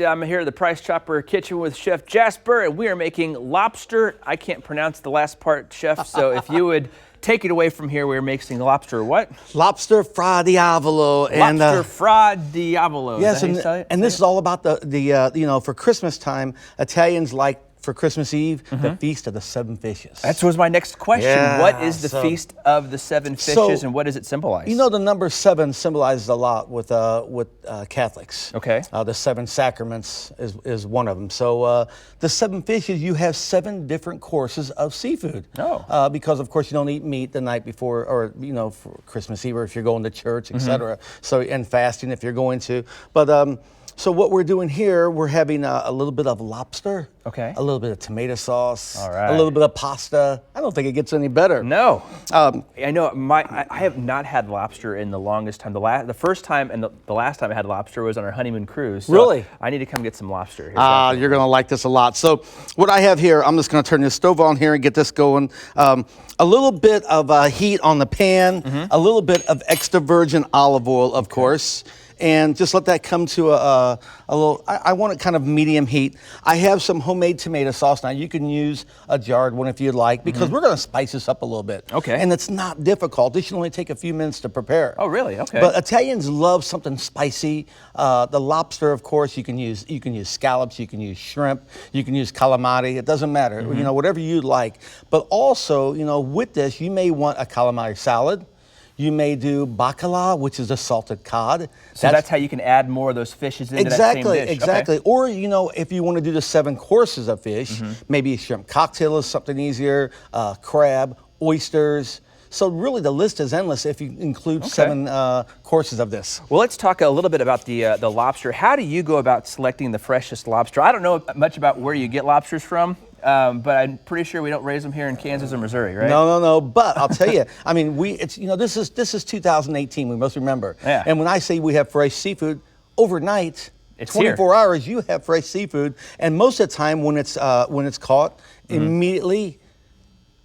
I'm here at the Price Chopper Kitchen with Chef Jasper, and we are making lobster. I can't pronounce the last part, Chef, so if you would take it away from here, we're making lobster what? Lobster fra diavolo. Lobster fra diavolo. Yes, and this is all about the for Christmas time, Italians like for Christmas Eve, the Feast of the Seven Fishes. That was my next question. Yeah, what is the Feast of the Seven Fishes, and what does it symbolize? You know, the number 7 symbolizes a lot with Catholics. Okay. The 7 sacraments is one of them. So the 7 fishes, you have 7 different courses of seafood. Oh. Because of course you don't eat meat the night before, or for Christmas Eve, or if you're going to church, etc. So, and fasting if you're going to, but. So what we're doing here, we're having a little bit of lobster, okay, a little bit of tomato sauce, all right, a little bit of pasta. I don't think it gets any better. No, I know. I have not had lobster in the longest time. The first time and the last time I had lobster was on our honeymoon cruise. So really? I need to come get some lobster here. You're gonna like this a lot. So what I have here, I'm just gonna turn this stove on here and get this going. A little bit of heat on the pan, a little bit of extra virgin olive oil, of course. And just let that come to a little, I want it kind of medium heat. I have some homemade tomato sauce. Now you can use a jarred one if you'd like, because we're gonna spice this up a little bit. Okay. And it's not difficult. This should only take a few minutes to prepare. Oh, really? Okay. But Italians love something spicy. The lobster, of course, you can use scallops, you can use shrimp, you can use calamari. It doesn't matter, whatever you like. But also, with this, you may want a calamari salad. You may do bacala, which is a salted cod. So that's how you can add more of those fishes into that same dish. Exactly. Okay. Or, if you want to do the 7 courses of fish, maybe a shrimp cocktail is something easier, crab, oysters. So really the list is endless if you include 7 courses of this. Well, let's talk a little bit about the lobster. How do you go about selecting the freshest lobster? I don't know much about where you get lobsters from. But I'm pretty sure we don't raise them here in Kansas or Missouri, right? No. But I'll tell you, I mean, this is 2018. We must remember. Yeah. And when I say we have fresh seafood, overnight, it's 24 hours, you have fresh seafood. And most of the time, when it's caught, immediately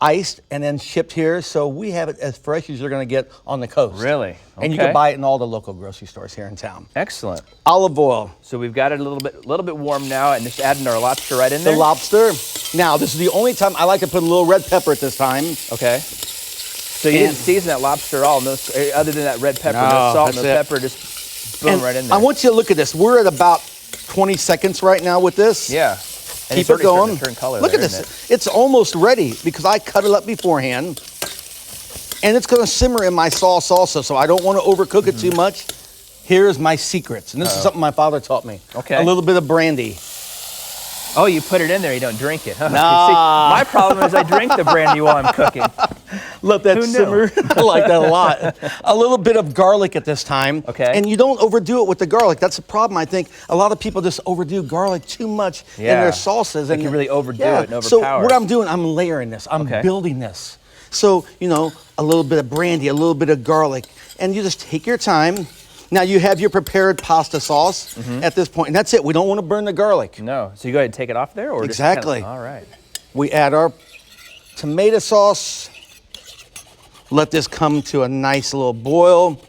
iced and then shipped here. So we have it as fresh as you're going to get on the coast. Really? Okay. And you can buy it in all the local grocery stores here in town. Excellent. Olive oil. So we've got it a little bit warm now, and just adding our lobster right in there. The lobster. Now, this is the only time I like to put a little red pepper at this time. Okay. So you didn't season that lobster at all, other than that red pepper, no salt, no pepper, just boom, right in there. I want you to look at this. We're at about 20 seconds right now with this. Yeah. And keep it going. To turn color look at this. It's almost ready because I cut it up beforehand. And it's going to simmer in my sauce also, so I don't want to overcook it too much. Here's my secrets. And this is something my father taught me. Okay. A little bit of brandy. Oh, you put it in there, you don't drink it. Huh? Nah. See, my problem is I drink the brandy while I'm cooking. Let that simmer. I like that a lot. A little bit of garlic at this time. Okay. And you don't overdo it with the garlic. That's the problem. I think a lot of people just overdo garlic too much in their sauces. And you really overdo it and overpower. So what I'm doing, I'm layering this. I'm building this. So, a little bit of brandy, a little bit of garlic, and you just take your time. Now you have your prepared pasta sauce at this point, and that's it. We don't want to burn the garlic. No. So you go ahead and take it off there? Or exactly. All right. We add our tomato sauce. Let this come to a nice little boil.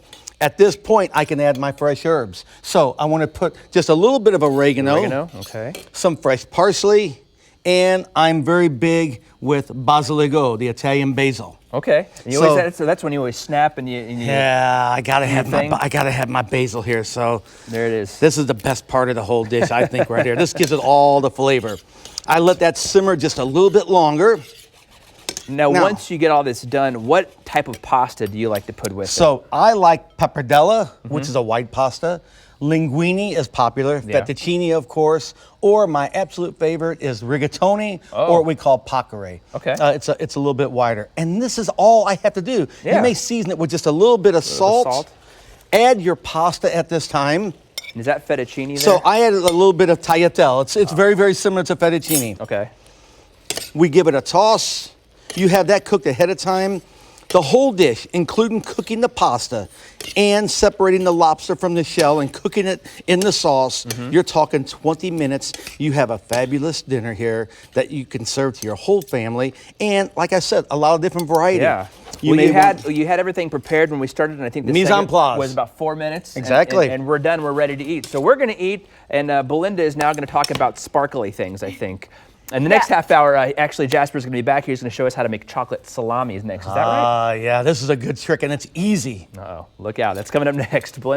At this point, I can add my fresh herbs. So I want to put just a little bit of oregano. Okay. Some fresh parsley. And I'm very big with basilico, the Italian basil. Okay. And you always so that's when you always snap and you yeah, I gotta have my basil here. So there it is. This is the best part of the whole dish, I think, right here. This gives it all the flavor. I let that simmer just a little bit longer. Now, once you get all this done, what type of pasta do you like to put with it? So I like pappardelle, which is a white pasta. Linguine is popular, fettuccine, of course, or my absolute favorite is rigatoni, or what we call pacare. Okay. It's a little bit wider. And this is all I have to do. Yeah. You may season it with just a little bit of salt. Add your pasta at this time. Is that fettuccine there? So I added a little bit of tagliatelle. It's very, very similar to fettuccine. Okay. We give it a toss. You have that cooked ahead of time. The whole dish, including cooking the pasta and separating the lobster from the shell and cooking it in the sauce, you're talking 20 minutes. You have a fabulous dinner here that you can serve to your whole family. And like I said, a lot of different variety. Yeah. You You had everything prepared when we started, and I think the Mise en segment place. was about 4 minutes. Exactly. And we're done. We're ready to eat. So we're going to eat, and Belinda is now going to talk about sparkly things, I think. And the next half hour, actually, Jasper's going to be back here. He's going to show us how to make chocolate salamis next. Is that right? Yeah, this is a good trick, and it's easy. Uh-oh. Look out. That's coming up next. Belinda.